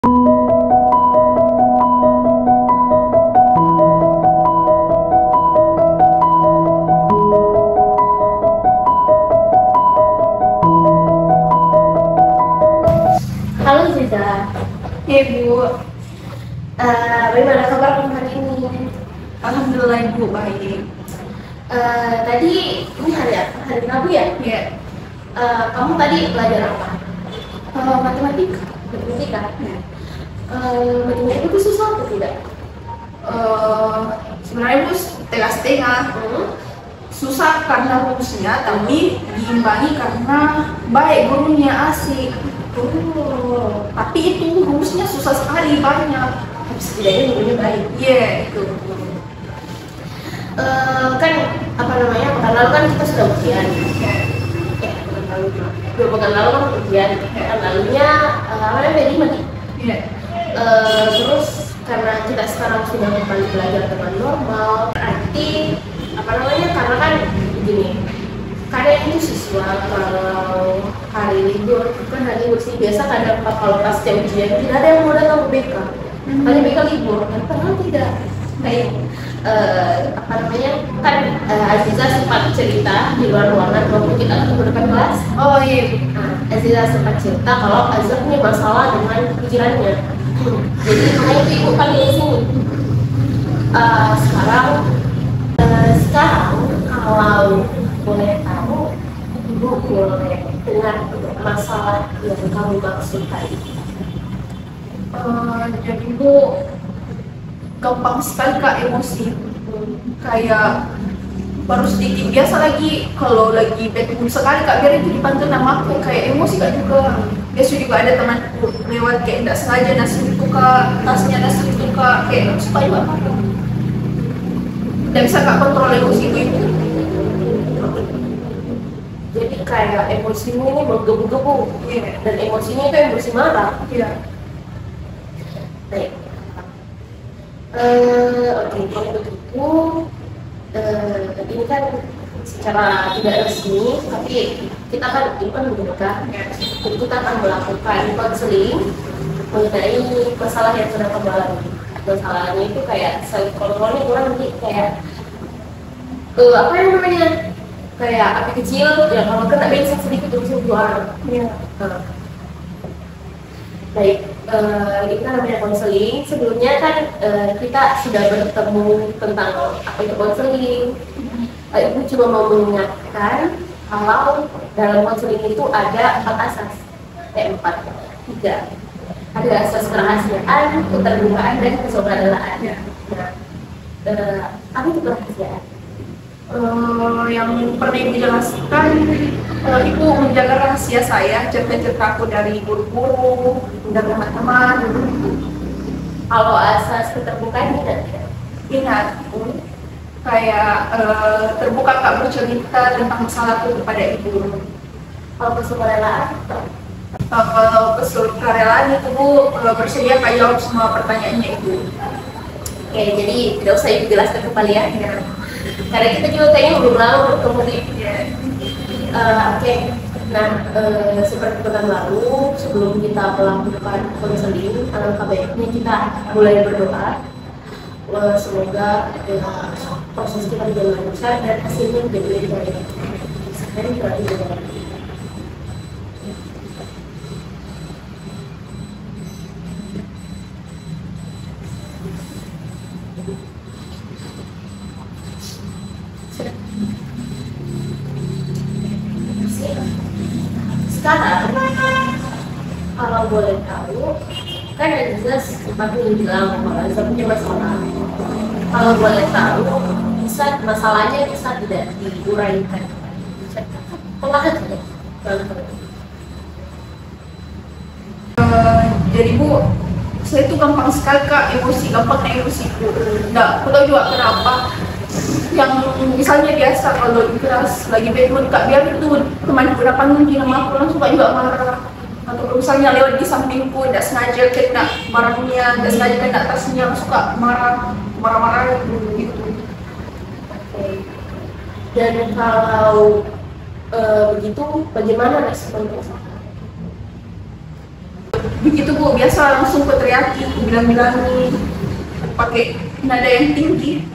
Halo Ziza. Ya Bu, Bagaimana kabar kamu hari ini? alhamdulillah Ibu baik. Tadi ini hari apa? Hari Rabu ya? Ya, Kamu tadi belajar apa? matematika. Matematika. Ya. Matematika itu susah atau tidak? Sebenarnya Bu setengah-setengah. Hmm? Susah karena rumusnya, tapi diimbangi karena baik gurunya asik. Tapi itu rumusnya susah sekali, banyak. Tapi setidaknya gurunya baik. Iya, itu. Kan apa namanya? Pekan lalu kan kita sudah ujian. Ya. Pekan lalu juga. 2 pekan lalu kan ujian. Pekan lalunya apa namanya? B5 nih. Iya. Terus karena kita sekarang sudah kembali belajar dengan normal, berarti apa namanya, karena kan gini, kadang itu siswa kalau hari libur, bukan hari libur sih, biasa kadang kalau pasca ujian tidak ada yang mau datang ke BK, hanya BK libur, kan padahal tidak. Kayak apa namanya, kan Aziza sempat cerita di luar ruangan waktu kita menggunakan kelas. Oh iya. Aziza sempat cerita kalau Aziza punya masalah dengan pikirannya. Jadi makanya itu ibu panggil di sini. Sekarang kalau boleh tahu, ibu boleh dengar masalah yang kamu maksud tadi. Jadi Bu gampang sekali Kak emosi. Kayak baru sedikit, biasa lagi kalau lagi bad mood sekali Kak, biar itu dipantul nama aku, kayak emosi Kak juga. Biasa juga ada temanku lewat kayak tidak sengaja nasi itu Kak, tasnya nasi itu Kak, kayak suka juga apa. Tidak bisa Kak kontrol emosi itu. Jadi kayak emosimu ini menggebu-gebu. Iya. Dan emosinya itu emosi marah. Iya. Baik. Oke, kalau begitu, ini kan secara tidak resmi, tapi kita kan ini kan membuka, jadi kita akan melakukan konseling mengenai masalah yang sedang kamu alami. Masalahnya itu kayak self controlnya kurang, nanti kayak apa yang namanya, kayak api kecil yang kalau kena bensin sedikit langsung keluar. Iya. Baik, ini kan namanya konseling. Sebelumnya kan kita sudah bertemu tentang apa itu konseling. Ibu cuma mau mengingatkan kalau dalam konseling itu ada 4 asas, 3. Ada asas kerahasiaan, keterbukaan, dan kesukarelaan. Iya. Apa itu kerahasiaan? Yang pernah Ibu jelaskan, Ibu menjaga rahasia saya, cerita-cerita aku dari guru-guru, dari teman-teman. Kalau asas keterbukaan tidak? Ingat, kayak terbuka Kak bercerita tentang masalahku kepada Ibu. Kalau kesukarelaan? Kalau kesukarelaan itu Bu bersedia Kak jawab semua pertanyaannya Ibu. Oke, jadi tidak usah Ibu jelaskan kembali ya. Karena kita juga kayaknya belum lama bertemu di oke. Nah, seperti pekan lalu sebelum kita melakukan konseling, alangkah baiknya kita mulai berdoa. Semoga proses kita berjalan lancar dan hasilnya menjadi lebih baik. Sekarang berarti berdoa. Sekarang, kalau boleh tahu, kan Aziza sempat bilang kalau Aziza punya masalah. Kalau boleh tahu, masalahnya bisa tidak diuraikan. Perlahan saja. Jadi Bu, saya itu gampang sekali Kak emosi, gampang emosi Bu. Nggak, aku tahu juga kenapa. Yang misalnya biasa kalau kelas lagi bad mood Kak, biar itu teman berapa nunjuk nama aku langsung Kak juga marah. Atau misalnya lewat di sampingku, tidak sengaja kena barangnya, tidak sengaja kena tasnya, langsung Kak marah-marah gitu. Oke. Dan kalau begitu, bagaimana responnya? begitu Bu, biasa langsung ku teriaki, ku bilang-bilangin pakai nada yang tinggi.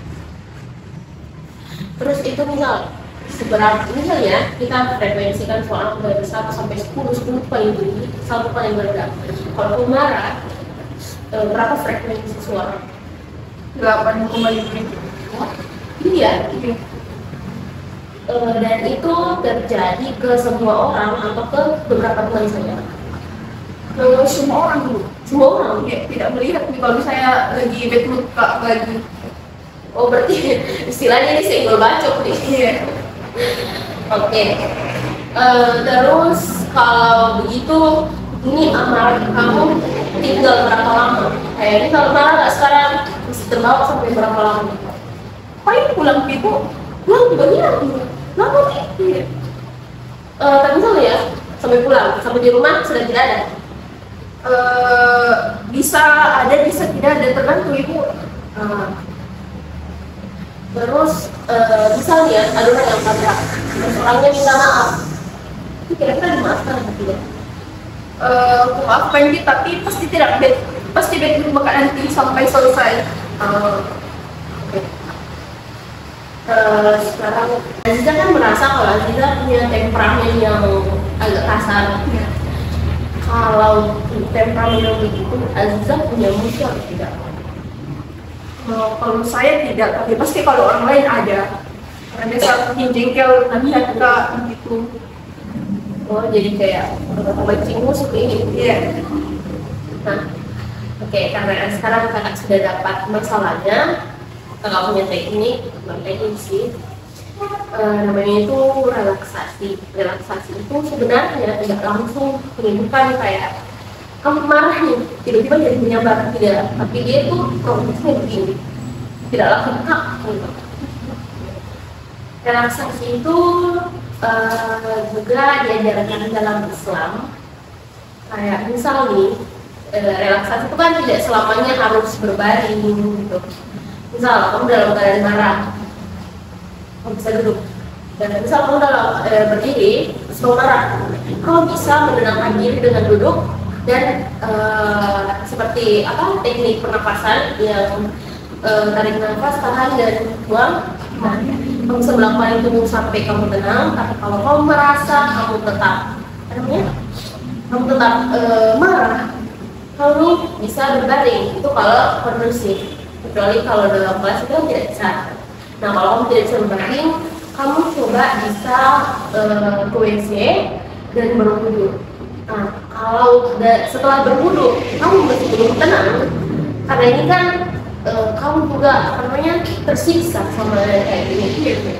Terus itu misal seberapa, misalnya kita frekuensikan suara dari 1 sampai 10, 10 itu paling tinggi, 1 paling rendah. Kalau aku marah, berapa frekuensi suara? 8,5. Iya. Iya. Dan itu terjadi ke semua orang atau ke beberapa teman saya? Semua orang dulu. Semua orang? Ya, tidak melihat nih kalau saya lagi bad mood Kak lagi. Oh berarti istilahnya ini senggol bacok nih. Iya. Oke. Terus kalau begitu, ini amarah kamu tinggal berapa lama? Kayak ini kalau marah nggak sekarang mesti terbawa sampai berapa lama? Paling pulang ibu. Pulang juga hilang. Lama nih. Iya. Tapi misalnya ya, sampai pulang, sampai di rumah sudah tidak ada. Bisa ada, bisa tidak ada, tergantung ibu. Terus misalnya ada orang yang tabrak, terus orangnya minta maaf, itu kira-kira dimaafkan atau tidak? Aku maafkan dia, tapi pasti tidak ada, pasti bad mood bakal nanti sampai selesai. Oke. Sekarang Aziza kan merasa kalau Aziza punya temperamen yang agak kasar. Iya. Kalau temperamen yang begitu, Aziza punya musuh atau tidak? Kalau saya tidak, tapi pasti kalau orang lain ada. Karena biasa makin jengkel, nanti kak gitu. Oh jadi kayak mancing musuh ini. Iya. Nah, oke, karena sekarang kakak sudah dapat masalahnya, kakak punya teknik, bukan teknik sih. Namanya itu relaksasi. Relaksasi itu sebenarnya tidak langsung menunjukkan kayak kamu marah nih, tiba-tiba jadi menyabar, tidak. Tapi dia itu prosesnya begini, tidak langsung kak. Gitu. Relaksasi itu juga diajarkan dalam Islam. Kayak misal nih, relaksasi itu kan tidak selamanya harus berbaring gitu. Misal kamu dalam keadaan marah, kamu bisa duduk. Dan misal kamu dalam berdiri, terus kamu marah, kamu bisa menenangkan diri dengan duduk dan seperti apa teknik pernapasan yang tarik nafas, tahan dan buang. Nah, kamu bisa melakukan itu sampai kamu tenang. Tapi kalau kamu merasa kamu tetap, kamu tetap marah, kamu bisa berbaring. Itu kalau kondusif. Kecuali kalau dalam kelas itu tidak bisa. Nah, kalau kamu tidak bisa berbaring, kamu coba bisa ke WC dan berwudu. Nah, kalau setelah berwudu, kamu masih belum tenang, karena ini kan kamu juga tersiksa sama kayak gini.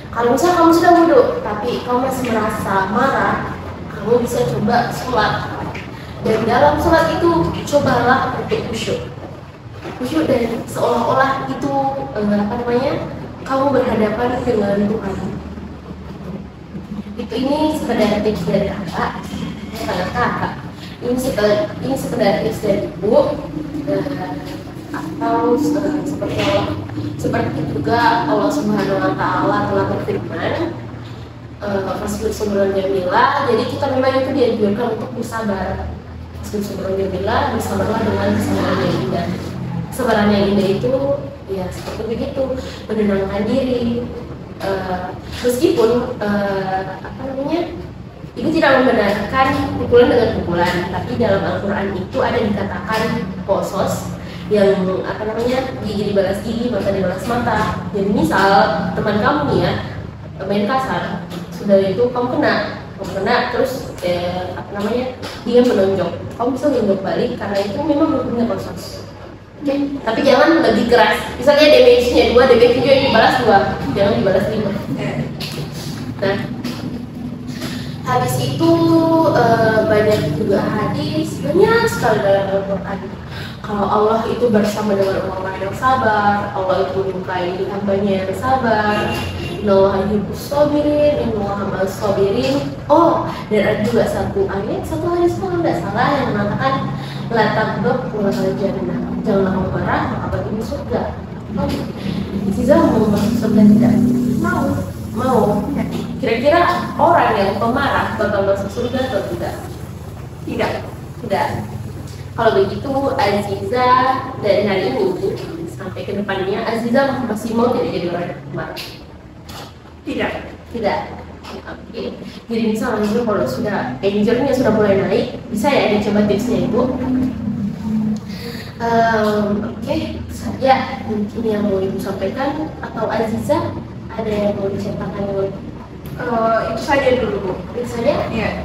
Kalau misalnya kamu sudah wudu, tapi kamu masih merasa marah, kamu bisa coba sholat. Dan dalam sholat itu, cobalah untuk khusyuk. Khusyuk dan seolah-olah itu kamu berhadapan dengan Tuhan. Ini sekedar tips dari kakak, ini sekedar tips dari ibu, atau seperti juga Allah Subhanahu Wa Taala telah berfirman, Fasbir Sabran Jamila. Jadi kita memang itu dianjurkan untuk bersabar. Fasbir Sabran Jamila, bersabarlah dengan kesabaran yang indah. Kesabaran yang indah itu ya seperti begitu, menenangkan diri. Meskipun itu tidak membenarkan pukulan dengan pukulan, tapi dalam Al-Quran itu ada dikatakan posos yang gigi dibalas gigi, mata dibalas mata. Jadi misal teman kamu nih ya main kasar, sudah itu kamu kena terus dia menonjok, kamu bisa menonjok balik karena itu memang hukumnya posos. Okay. Tapi jangan lebih keras. Misalnya damage-nya 2, damage-nya dibalas 2, jangan dibalas 5. Nah, habis itu banyak juga hadis, banyak sekali dalam Al-Quran. Kalau Allah itu bersama dengan orang-orang yang sabar, Allah itu menyukai hambanya yang sabar. Innallaha yuhibbus sabirin, innallaha ma'as sabirin. Oh, dan ada juga satu hadis kalau tidak salah yang mengatakan la taghdab wa la jannah. Janganlah marah, maka bagimu surga. Aziza mau masuk surga tidak? Mau. Kira-kira orang yang pemarah bakal masuk surga atau tidak? Tidak. Tidak. Kalau begitu Aziza dari hari ini sampai ke depannya Aziza masih mau tidak jadi orang kemarin? Tidak. Tidak. Oke. Jadi misalnya kalau sudah angelnya sudah mulai naik, bisa ya dicoba tipsnya Ibu. Oke, saya mungkin yang mau Ibu sampaikan atau Aziza ada yang mau diceritakan Ibu? Itu saja dulu Bu. Itu saja? Iya.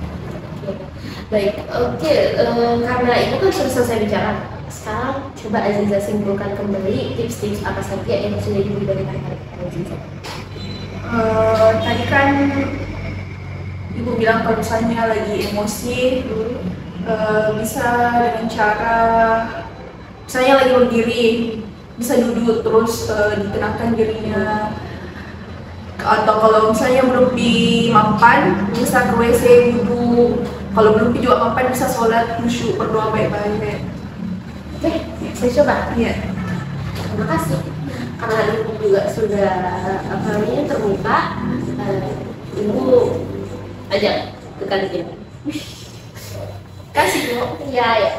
Baik, oke, karena itu kan sudah selesai bicara. Sekarang coba Aziza simpulkan kembali tips-tips apa saja yang sudah diberikan kepada Aziza. Tadi kan Ibu bilang kalau misalnya lagi emosi, bisa dengan cara misalnya lagi berdiri, bisa duduk terus ditenangkan dirinya. Atau kalau misalnya belum mampan, bisa ke WC duduk. Kalau belum juga mampan, bisa sholat, khusyuk, berdoa baik-baik. Oke, saya coba. Iya. Terima kasih. Karena Ibu juga sudah terbuka, Ibu ajak ke kantin. Kasih Bu. Ya, ya.